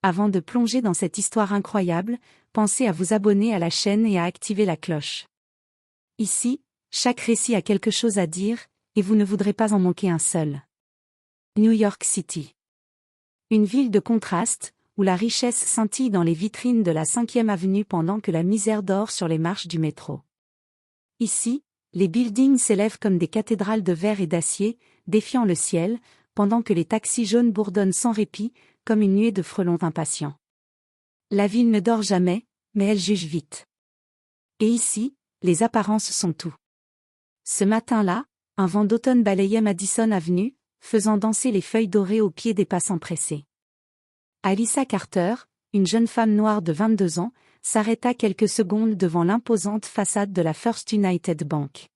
avant de plonger dans cette histoire incroyable, pensez à vous abonner à la chaîne et à activer la cloche. Ici, chaque récit a quelque chose à dire, et vous ne voudrez pas en manquer un seul. New York City. Une ville de contraste, où la richesse scintille dans les vitrines de la 5e avenue pendant que la misère dort sur les marches du métro. Ici, les buildings s'élèvent comme des cathédrales de verre et d'acier, défiant le ciel, pendant que les taxis jaunes bourdonnent sans répit, comme une nuée de frelons impatients. La ville ne dort jamais, mais elle juge vite. Et ici, les apparences sont tout. Ce matin-là, un vent d'automne balayait Madison Avenue, faisant danser les feuilles dorées aux pieds des passants pressés. Alyssa Carter, une jeune femme noire de 22 ans, s'arrêta quelques secondes devant l'imposante façade de la First United Bank.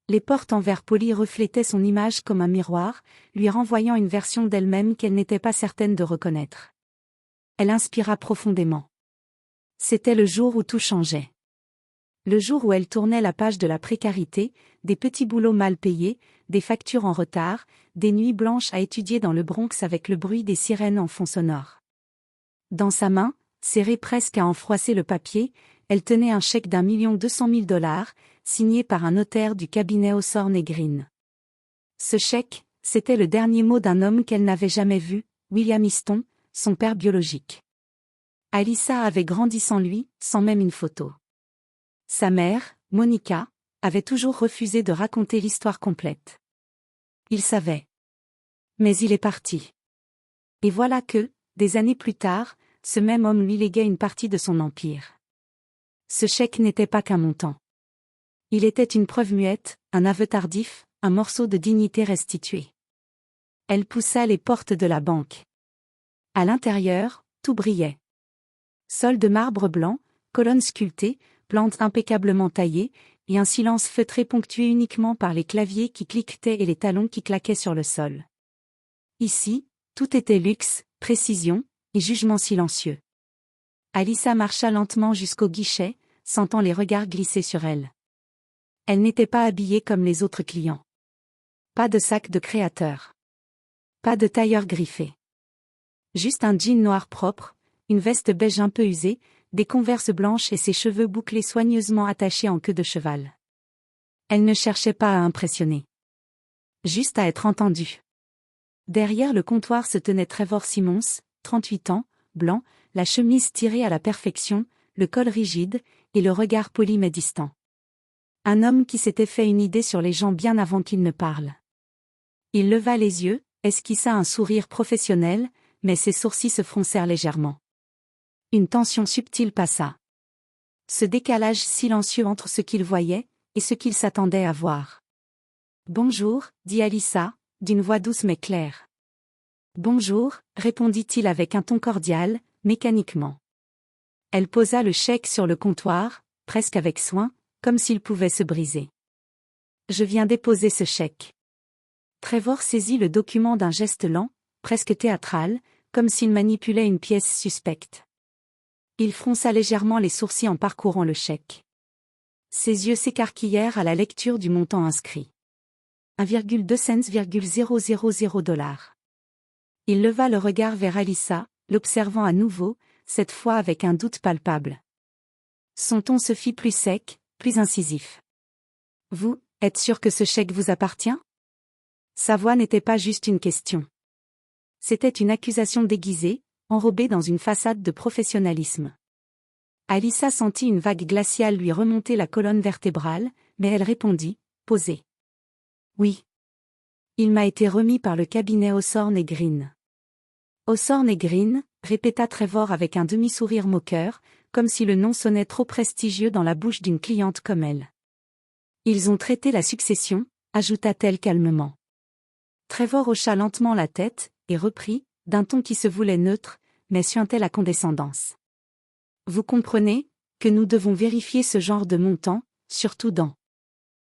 Les portes en verre poli reflétaient son image comme un miroir, lui renvoyant une version d'elle-même qu'elle n'était pas certaine de reconnaître. Elle inspira profondément. C'était le jour où tout changeait. Le jour où elle tournait la page de la précarité, des petits boulots mal payés, des factures en retard, des nuits blanches à étudier dans le Bronx avec le bruit des sirènes en fond sonore. Dans sa main, serrée presque à en froisser le papier, elle tenait un chèque d'1,2 million, signé par un notaire du cabinet Hawthorne et Green. Ce chèque, c'était le dernier mot d'un homme qu'elle n'avait jamais vu, William Easton, son père biologique. Alyssa avait grandi sans lui, sans même une photo. Sa mère, Monica, avait toujours refusé de raconter l'histoire complète. Il savait. Mais il est parti. Et voilà que, des années plus tard, ce même homme lui léguait une partie de son empire. Ce chèque n'était pas qu'un montant. Il était une preuve muette, un aveu tardif, un morceau de dignité restitué. Elle poussa les portes de la banque. À l'intérieur, tout brillait. Sol de marbre blanc, colonnes sculptées, plantes impeccablement taillées, et un silence feutré ponctué uniquement par les claviers qui cliquetaient et les talons qui claquaient sur le sol. Ici, tout était luxe, précision, et jugement silencieux. Alyssa marcha lentement jusqu'au guichet, sentant les regards glisser sur elle. Elle n'était pas habillée comme les autres clients. Pas de sac de créateur. Pas de tailleur griffé. Juste un jean noir propre, une veste beige un peu usée, des converses blanches et ses cheveux bouclés soigneusement attachés en queue de cheval. Elle ne cherchait pas à impressionner. Juste à être entendue. Derrière le comptoir se tenait Trevor Simmons, 38 ans, blanc, la chemise tirée à la perfection, le col rigide, et le regard poli mais distant. Un homme qui s'était fait une idée sur les gens bien avant qu'il ne parle. Il leva les yeux, esquissa un sourire professionnel, mais ses sourcils se froncèrent légèrement. Une tension subtile passa. Ce décalage silencieux entre ce qu'il voyait, et ce qu'il s'attendait à voir. « Bonjour, dit Alyssa, d'une voix douce mais claire. « Bonjour, répondit-il avec un ton cordial, mécaniquement. Elle posa le chèque sur le comptoir, presque avec soin, comme s'il pouvait se briser. « Je viens déposer ce chèque. » Trevor saisit le document d'un geste lent, presque théâtral, comme s'il manipulait une pièce suspecte. Il fronça légèrement les sourcils en parcourant le chèque. Ses yeux s'écarquillèrent à la lecture du montant inscrit. 1,2 cents,000 $. Il leva le regard vers Alyssa, l'observant à nouveau, cette fois avec un doute palpable. Son ton se fit plus sec, plus incisif. « Vous, êtes sûr que ce chèque vous appartient ?» Sa voix n'était pas juste une question. C'était une accusation déguisée, enrobée dans une façade de professionnalisme. Alyssa sentit une vague glaciale lui remonter la colonne vertébrale, mais elle répondit, posée. « Oui. Il m'a été remis par le cabinet Hawthorne et Green. »« Hawthorne et Green » répéta Trevor avec un demi-sourire moqueur, comme si le nom sonnait trop prestigieux dans la bouche d'une cliente comme elle. « Ils ont traité la succession, » ajouta-t-elle calmement. Trevor hocha lentement la tête, et reprit, d'un ton qui se voulait neutre, mais suintait la condescendance. « Vous comprenez, que nous devons vérifier ce genre de montant, surtout dans... »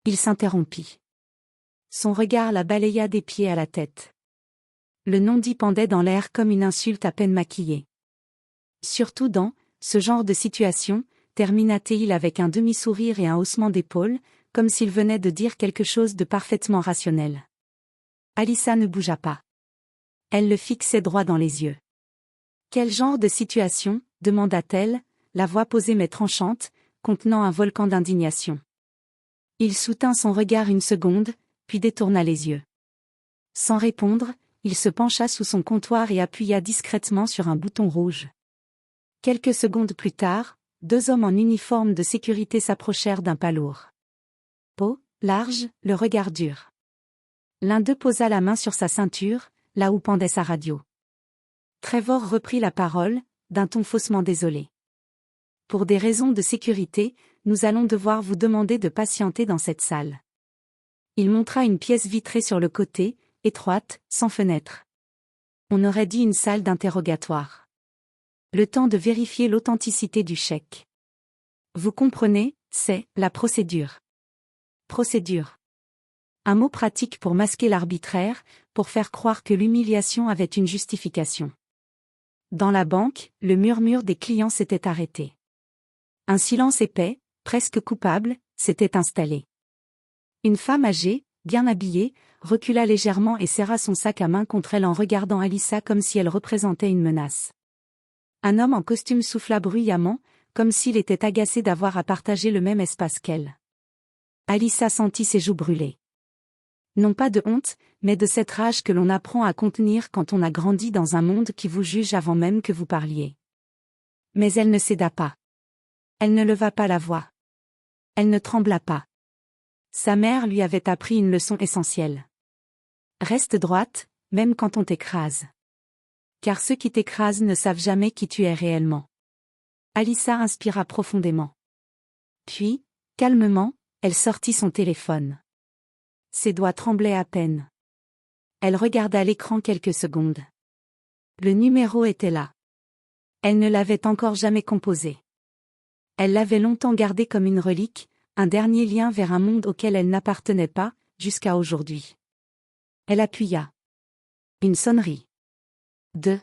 Il s'interrompit. Son regard la balaya des pieds à la tête. Le non-dit pendait dans l'air comme une insulte à peine maquillée. Surtout dans ce genre de situation, termina-t-il avec un demi-sourire et un haussement d'épaules, comme s'il venait de dire quelque chose de parfaitement rationnel. Alyssa ne bougea pas. Elle le fixait droit dans les yeux. Quel genre de situation, demanda-t-elle, la voix posée mais tranchante, contenant un volcan d'indignation. Il soutint son regard une seconde, puis détourna les yeux. Sans répondre, il se pencha sous son comptoir et appuya discrètement sur un bouton rouge. Quelques secondes plus tard, 2 hommes en uniforme de sécurité s'approchèrent d'un pas lourd. Peau, large, le regard dur. L'un d'eux posa la main sur sa ceinture, là où pendait sa radio. Trevor reprit la parole, d'un ton faussement désolé. Pour des raisons de sécurité, nous allons devoir vous demander de patienter dans cette salle. Il montra une pièce vitrée sur le côté, étroite, sans fenêtre. On aurait dit une salle d'interrogatoire. Le temps de vérifier l'authenticité du chèque. Vous comprenez, c'est la procédure. Procédure. Un mot pratique pour masquer l'arbitraire, pour faire croire que l'humiliation avait une justification. Dans la banque, le murmure des clients s'était arrêté. Un silence épais, presque coupable, s'était installé. Une femme âgée, bien habillée, recula légèrement et serra son sac à main contre elle en regardant Alyssa comme si elle représentait une menace. Un homme en costume souffla bruyamment, comme s'il était agacé d'avoir à partager le même espace qu'elle. Alyssa sentit ses joues brûler. Non pas de honte, mais de cette rage que l'on apprend à contenir quand on a grandi dans un monde qui vous juge avant même que vous parliez. Mais elle ne céda pas. Elle ne leva pas la voix. Elle ne trembla pas. Sa mère lui avait appris une leçon essentielle. Reste droite, même quand on t'écrase. Car ceux qui t'écrasent ne savent jamais qui tu es réellement. Alyssa inspira profondément. Puis, calmement, elle sortit son téléphone. Ses doigts tremblaient à peine. Elle regarda l'écran quelques secondes. Le numéro était là. Elle ne l'avait encore jamais composé. Elle l'avait longtemps gardé comme une relique, un dernier lien vers un monde auquel elle n'appartenait pas, jusqu'à aujourd'hui. Elle appuya. Une sonnerie. 2.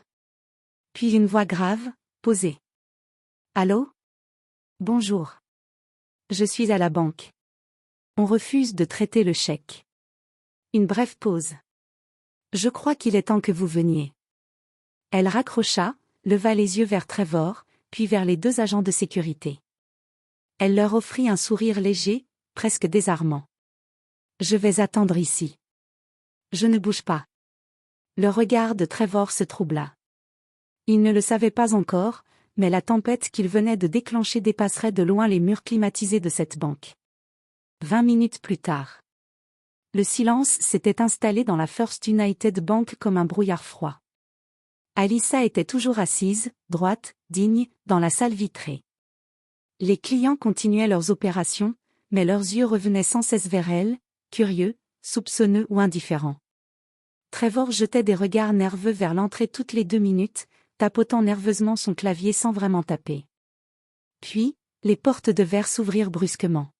Puis une voix grave, posée. Allô? Bonjour. Je suis à la banque. On refuse de traiter le chèque. Une brève pause. Je crois qu'il est temps que vous veniez. Elle raccrocha, leva les yeux vers Trevor, puis vers les 2 agents de sécurité. Elle leur offrit un sourire léger, presque désarmant. Je vais attendre ici. Je ne bouge pas. Le regard de Trevor se troubla. Il ne le savait pas encore, mais la tempête qu'il venait de déclencher dépasserait de loin les murs climatisés de cette banque. 20 minutes plus tard. Le silence s'était installé dans la First United Bank comme un brouillard froid. Alyssa était toujours assise, droite, digne, dans la salle vitrée. Les clients continuaient leurs opérations, mais leurs yeux revenaient sans cesse vers elle, curieux, soupçonneux ou indifférents. Trevor jetait des regards nerveux vers l'entrée toutes les 2 minutes, tapotant nerveusement son clavier sans vraiment taper. Puis, les portes de verre s'ouvrirent brusquement.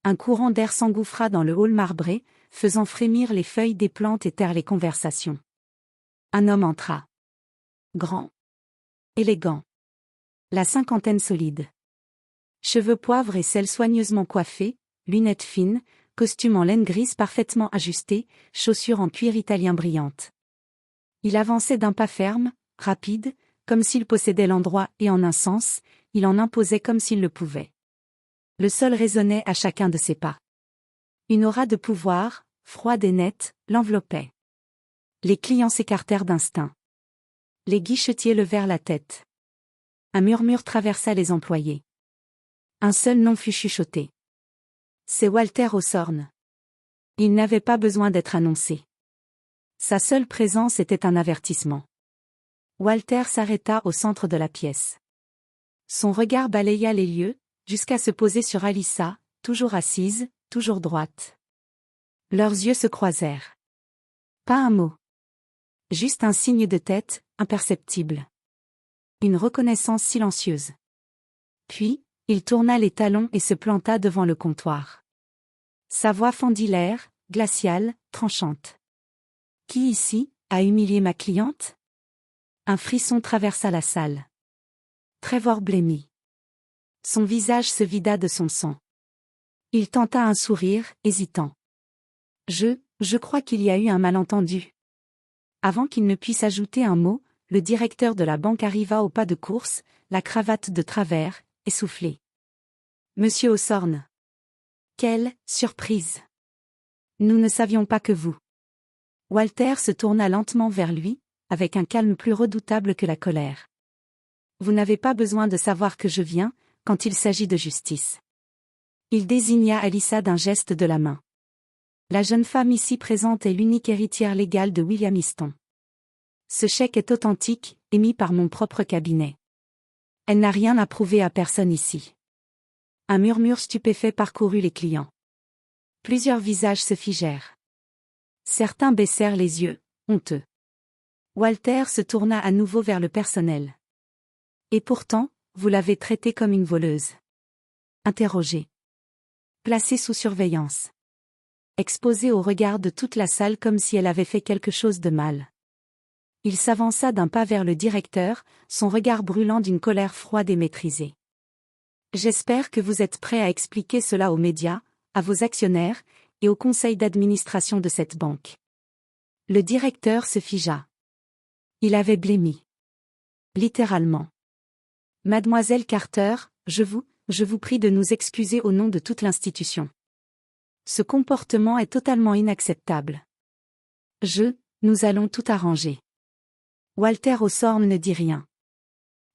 Un courant d'air s'engouffra dans le hall marbré, faisant frémir les feuilles des plantes et taire les conversations. Un homme entra. Grand. Élégant. La cinquantaine solide. Cheveux poivre et cils soigneusement coiffés, lunettes fines, costume en laine grise parfaitement ajusté, chaussures en cuir italien brillantes. Il avançait d'un pas ferme, rapide, comme s'il possédait l'endroit et en un sens, il en imposait comme s'il le pouvait. Le sol résonnait à chacun de ses pas. Une aura de pouvoir, froide et nette, l'enveloppait. Les clients s'écartèrent d'instinct. Les guichetiers levèrent la tête. Un murmure traversa les employés. Un seul nom fut chuchoté. C'est Walter Hawthorne. Il n'avait pas besoin d'être annoncé. Sa seule présence était un avertissement. Walter s'arrêta au centre de la pièce. Son regard balaya les lieux, jusqu'à se poser sur Alyssa, toujours assise, toujours droite. Leurs yeux se croisèrent. Pas un mot. Juste un signe de tête, imperceptible. Une reconnaissance silencieuse. Puis, il tourna les talons et se planta devant le comptoir. Sa voix fendit l'air, glaciale, tranchante. Qui ici a humilié ma cliente? Un frisson traversa la salle. Trevor blêmit. Son visage se vida de son sang. Il tenta un sourire, hésitant. Je crois qu'il y a eu un malentendu. Avant qu'il ne puisse ajouter un mot, le directeur de la banque arriva au pas de course, la cravate de travers, essoufflé. « Monsieur Hawthorne. Quelle surprise! Nous ne savions pas que vous. » Walter se tourna lentement vers lui, avec un calme plus redoutable que la colère. « Vous n'avez pas besoin de savoir que je viens, quand il s'agit de justice. » Il désigna Alyssa d'un geste de la main. « La jeune femme ici présente est l'unique héritière légale de William Easton. Ce chèque est authentique, émis par mon propre cabinet. Elle n'a rien à prouver à personne ici. » Un murmure stupéfait parcourut les clients. Plusieurs visages se figèrent. Certains baissèrent les yeux, honteux. Walter se tourna à nouveau vers le personnel. « Et pourtant, vous l'avez traitée comme une voleuse. » Interrogée. Placée sous surveillance. Exposée au regard de toute la salle comme si elle avait fait quelque chose de mal. Il s'avança d'un pas vers le directeur, son regard brûlant d'une colère froide et maîtrisée. « J'espère que vous êtes prêt à expliquer cela aux médias, à vos actionnaires, et au conseil d'administration de cette banque. » Le directeur se figea. Il avait blêmi. Littéralement. « Mademoiselle Carter, je vous prie de nous excuser au nom de toute l'institution. Ce comportement est totalement inacceptable. Nous allons tout arranger. » Walter Hawthorne ne dit rien.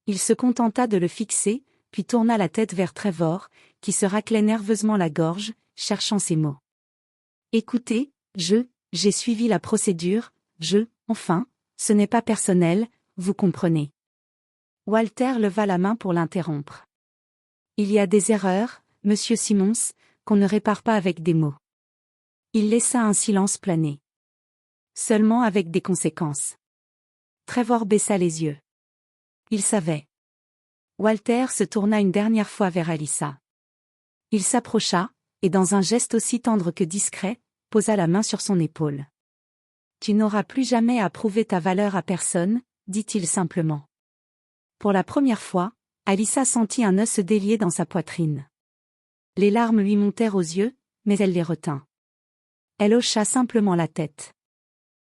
Il se contenta de le fixer, puis tourna la tête vers Trevor, qui se raclait nerveusement la gorge, cherchant ses mots. « Écoutez, j'ai suivi la procédure, enfin, ce n'est pas personnel, vous comprenez. » Walter leva la main pour l'interrompre. « Il y a des erreurs, monsieur Simmons, qu'on ne répare pas avec des mots. » Il laissa un silence planer. Seulement avec des conséquences. Trevor baissa les yeux. Il savait. Walter se tourna une dernière fois vers Alyssa. Il s'approcha, et dans un geste aussi tendre que discret, posa la main sur son épaule. « Tu n'auras plus jamais à prouver ta valeur à personne, » dit-il simplement. Pour la première fois, Alyssa sentit un os se délier dans sa poitrine. Les larmes lui montèrent aux yeux, mais elle les retint. Elle hocha simplement la tête.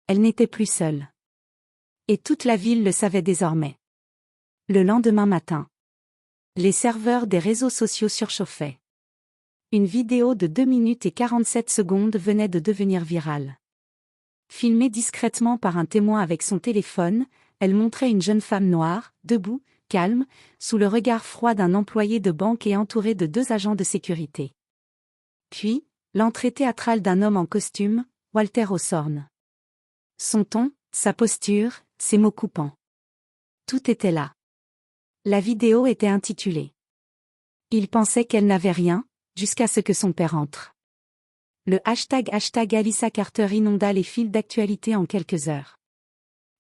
Elle n'était plus seule. Et toute la ville le savait désormais. Le lendemain matin, les serveurs des réseaux sociaux surchauffaient. Une vidéo de 2 minutes et 47 secondes venait de devenir virale. Filmée discrètement par un témoin avec son téléphone, elle montrait une jeune femme noire, debout, calme, sous le regard froid d'un employé de banque et entourée de 2 agents de sécurité. Puis, l'entrée théâtrale d'un homme en costume, Walter Hawthorne. Son ton, sa posture, ses mots coupants. Tout était là. La vidéo était intitulée. Il pensait qu'elle n'avait rien, jusqu'à ce que son père entre. Le hashtag Alyssa Carter inonda les fils d'actualité en quelques heures.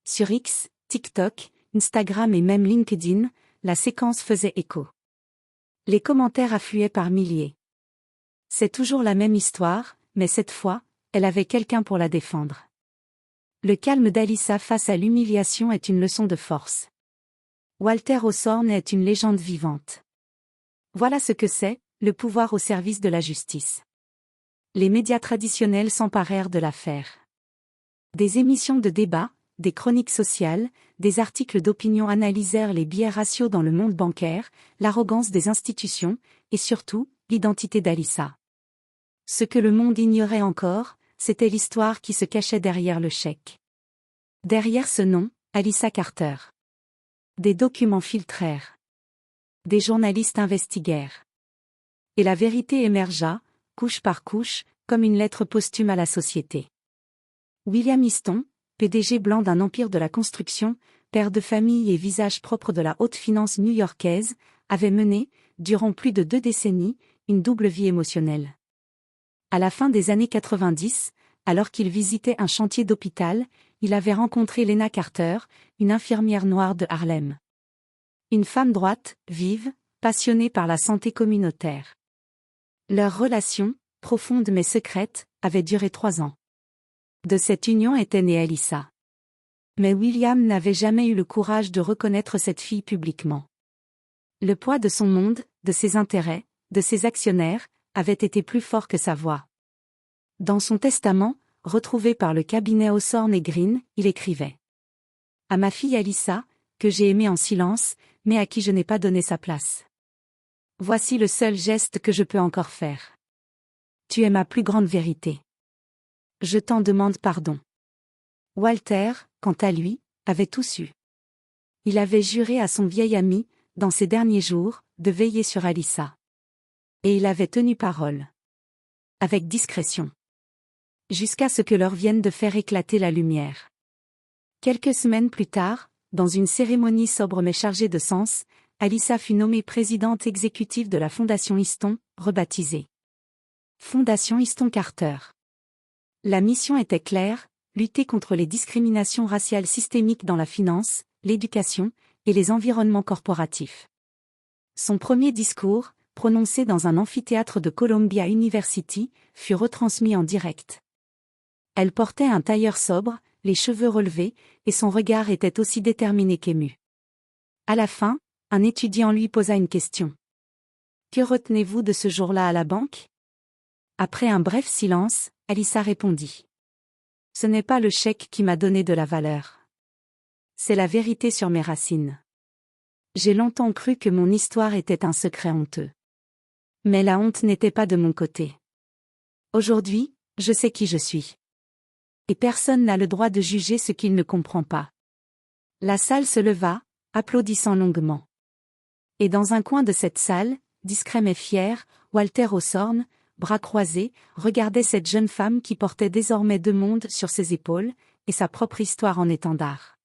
Sur X, TikTok, Instagram et même LinkedIn, la séquence faisait écho. Les commentaires affluaient par milliers. C'est toujours la même histoire, mais cette fois, elle avait quelqu'un pour la défendre. Le calme d'Alyssa face à l'humiliation est une leçon de force. Walter Hawthorne est une légende vivante. Voilà ce que c'est, le pouvoir au service de la justice. Les médias traditionnels s'emparèrent de l'affaire. Des émissions de débat, des chroniques sociales, des articles d'opinion analysèrent les biais raciaux dans le monde bancaire, l'arrogance des institutions, et surtout, l'identité d'Alyssa. Ce que le monde ignorait encore, c'était l'histoire qui se cachait derrière le chèque. Derrière ce nom, Alyssa Carter. Des documents filtrèrent. Des journalistes investiguèrent. Et la vérité émergea, couche par couche, comme une lettre posthume à la société. William Easton, PDG blanc d'un empire de la construction, père de famille et visage propre de la haute finance new-yorkaise, avait mené, durant plus de 2 décennies, une double vie émotionnelle. À la fin des années 90, alors qu'il visitait un chantier d'hôpital, il avait rencontré Lena Carter, une infirmière noire de Harlem. Une femme droite, vive, passionnée par la santé communautaire. Leur relation, profonde mais secrète, avait duré 3 ans. De cette union était née Alyssa. Mais William n'avait jamais eu le courage de reconnaître cette fille publiquement. Le poids de son monde, de ses intérêts, de ses actionnaires, avait été plus fort que sa voix. Dans son testament, retrouvé par le cabinet Hawthorne et Green, il écrivait : À ma fille Alyssa, que j'ai aimée en silence, mais à qui je n'ai pas donné sa place. Voici le seul geste que je peux encore faire. Tu es ma plus grande vérité. Je t'en demande pardon. Walter, quant à lui, avait tout su. Il avait juré à son vieil ami, dans ses derniers jours, de veiller sur Alyssa. Et il avait tenu parole. Avec discrétion. Jusqu'à ce que l'heure vienne de faire éclater la lumière. Quelques semaines plus tard, dans une cérémonie sobre mais chargée de sens, Alyssa fut nommée présidente exécutive de la Fondation Easton, rebaptisée Fondation Easton Carter. La mission était claire, lutter contre les discriminations raciales systémiques dans la finance, l'éducation et les environnements corporatifs. Son premier discours, prononcé dans un amphithéâtre de Columbia University, fut retransmis en direct. Elle portait un tailleur sobre, les cheveux relevés, et son regard était aussi déterminé qu'ému. À la fin, un étudiant lui posa une question. « Que retenez-vous de ce jour-là à la banque ?» Après un bref silence, Alyssa répondit. « Ce n'est pas le chèque qui m'a donné de la valeur. C'est la vérité sur mes racines. J'ai longtemps cru que mon histoire était un secret honteux. Mais la honte n'était pas de mon côté. Aujourd'hui, je sais qui je suis. Et personne n'a le droit de juger ce qu'il ne comprend pas. » La salle se leva, applaudissant longuement. Et dans un coin de cette salle, discret mais fier, Walter Hawthorne, bras croisés, regardait cette jeune femme qui portait désormais deux mondes sur ses épaules, et sa propre histoire en étendard.